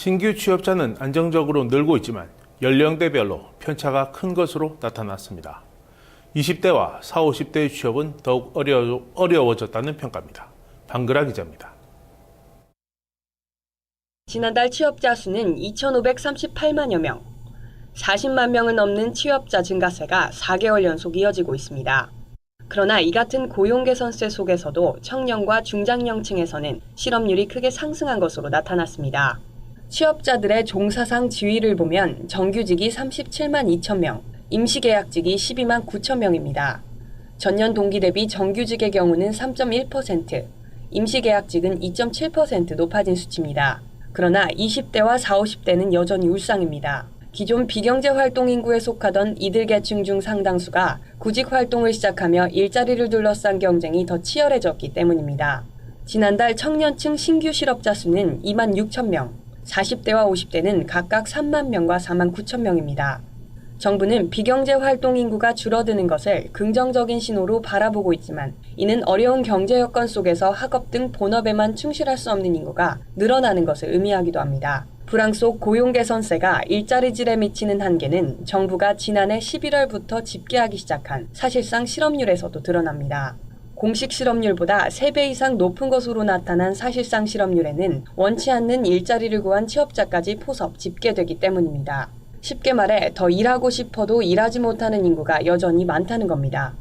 신규 취업자는 안정적으로 늘고 있지만 연령대별로 편차가 큰 것으로 나타났습니다. 20대와 40, 50대의 취업은 더욱 어려워졌다는 평가입니다. 방글아 기자입니다. 지난달 취업자 수는 2,538만여 명, 40만 명은 넘는 취업자 증가세가 4개월 연속 이어지고 있습니다. 그러나 이 같은 고용 개선세 속에서도 청년과 중장년층에서는 실업률이 크게 상승한 것으로 나타났습니다. 취업자들의 종사상 지위를 보면 정규직이 37만 2천 명, 임시계약직이 12만 9천 명입니다. 전년 동기 대비 정규직의 경우는 3.1%, 임시계약직은 2.7% 높아진 수치입니다. 그러나 20대와 40, 50대는 여전히 울상입니다. 기존 비경제 활동 인구에 속하던 이들 계층 중 상당수가 구직 활동을 시작하며 일자리를 둘러싼 경쟁이 더 치열해졌기 때문입니다. 지난달 청년층 신규 실업자 수는 2만 6천 명, 40대와 50대는 각각 3만 명과 4만 9천 명입니다. 정부는 비경제 활동 인구가 줄어드는 것을 긍정적인 신호로 바라보고 있지만 이는 어려운 경제 여건 속에서 학업 등 본업에만 충실할 수 없는 인구가 늘어나는 것을 의미하기도 합니다. 불황 속 고용 개선세가 일자리 질에 미치는 한계는 정부가 지난해 11월부터 집계하기 시작한 사실상 실업률에서도 드러납니다. 공식 실업률보다 3배 이상 높은 것으로 나타난 사실상 실업률에는 원치 않는 일자리를 구한 취업자까지 포섭 집계되기 때문입니다. 쉽게 말해 더 일하고 싶어도 일하지 못하는 인구가 여전히 많다는 겁니다.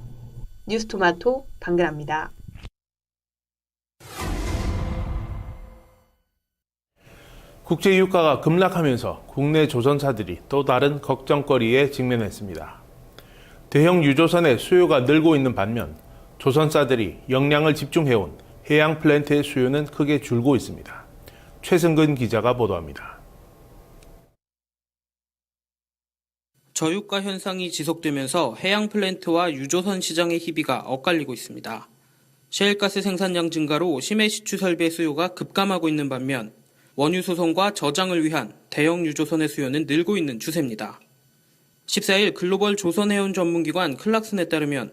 뉴스토마토 방글아입니다. 국제유가가 급락하면서 국내 조선사들이 또 다른 걱정거리에 직면했습니다. 대형 유조선의 수요가 늘고 있는 반면 조선사들이 역량을 집중해온 해양 플랜트의 수요는 크게 줄고 있습니다. 최승근 기자가 보도합니다. 저유가 현상이 지속되면서 해양 플랜트와 유조선 시장의 희비가 엇갈리고 있습니다. 셰일가스 생산량 증가로 심해 시추 설비의 수요가 급감하고 있는 반면 원유 소송과 저장을 위한 대형 유조선의 수요는 늘고 있는 추세입니다. 14일 글로벌 조선해운 전문기관 클락슨에 따르면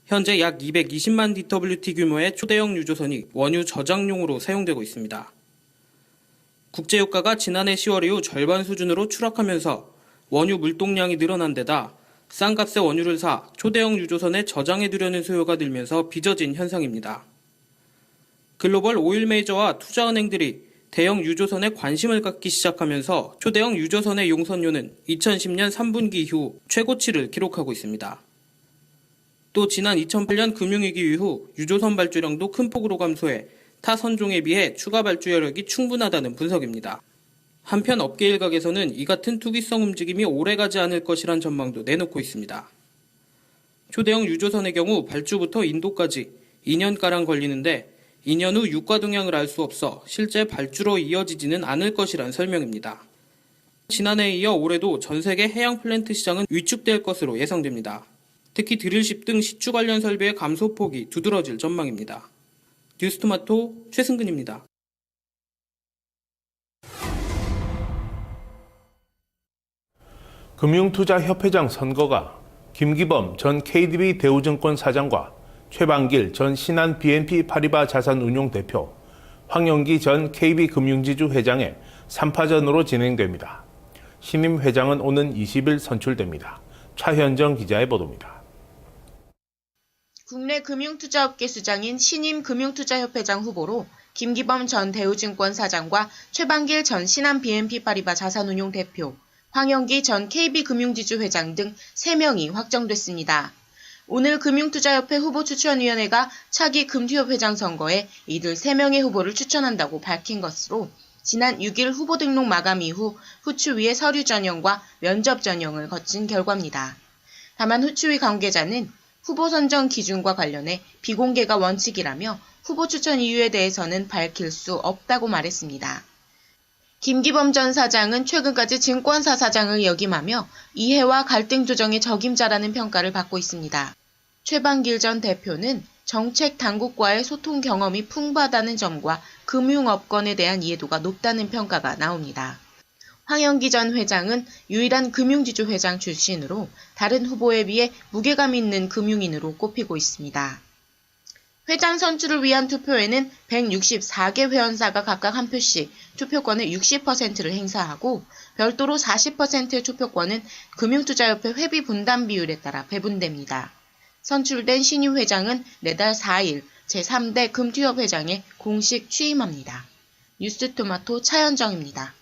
현재 약 220만 DWT 규모의 초대형 유조선이 원유 저장용으로 사용되고 있습니다. 국제유가가 지난해 10월 이후 절반 수준으로 추락하면서 원유 물동량이 늘어난 데다 싼 값에 원유를 사 초대형 유조선에 저장해두려는 수요가 늘면서 빚어진 현상입니다. 글로벌 오일 메이저와 투자은행들이 대형 유조선에 관심을 갖기 시작하면서 초대형 유조선의 용선료는 2010년 3분기 이후 최고치를 기록하고 있습니다. 또 지난 2008년 금융위기 이후 유조선 발주량도 큰 폭으로 감소해 타 선종에 비해 추가 발주 여력이 충분하다는 분석입니다. 한편 업계 일각에서는 이 같은 투기성 움직임이 오래가지 않을 것이란 전망도 내놓고 있습니다. 초대형 유조선의 경우 발주부터 인도까지 2년가량 걸리는데 2년 후 유가 동향을 알 수 없어 실제 발주로 이어지지는 않을 것이란 설명입니다. 지난해에 이어 올해도 전 세계 해양 플랜트 시장은 위축될 것으로 예상됩니다. 특히 드릴십 등 시추 관련 설비의 감소폭이 두드러질 전망입니다. 뉴스토마토 최승근입니다. 금융투자협회장 선거가 김기범 전 KDB 대우증권 사장과 최방길 전 신한 BNP 파리바 자산운용 대표, 황영기 전 KB금융지주 회장의 3파전으로 진행됩니다. 신임 회장은 오는 20일 선출됩니다. 차현정 기자의 보도입니다. 국내 금융투자업계 수장인 신임 금융투자협회장 후보로 김기범 전 대우증권 사장과 최방길 전 신한 BNP 파리바 자산운용 대표, 황영기 전 KB금융지주 회장 등 3명이 확정됐습니다. 오늘 금융투자협회 후보추천위원회가 차기 금투협회장 선거에 이들 3명의 후보를 추천한다고 밝힌 것으로 지난 6일 후보 등록 마감 이후 후추위의 서류 전형과 면접 전형을 거친 결과입니다. 다만 후추위 관계자는 후보 선정 기준과 관련해 비공개가 원칙이라며 후보 추천 이유에 대해서는 밝힐 수 없다고 말했습니다. 김기범 전 사장은 최근까지 증권사 사장을 역임하며 이해와 갈등 조정의 적임자라는 평가를 받고 있습니다. 최방길 전 대표는 정책 당국과의 소통 경험이 풍부하다는 점과 금융업권에 대한 이해도가 높다는 평가가 나옵니다. 황영기 전 회장은 유일한 금융지주 회장 출신으로 다른 후보에 비해 무게감 있는 금융인으로 꼽히고 있습니다. 회장 선출을 위한 투표에는 164개 회원사가 각각 한 표씩 투표권의 60%를 행사하고 별도로 40%의 투표권은 금융투자협회 회비 분담 비율에 따라 배분됩니다. 선출된 신임 회장은 내달 4일 제3대 금투협 회장에 공식 취임합니다. 뉴스토마토 차현정입니다.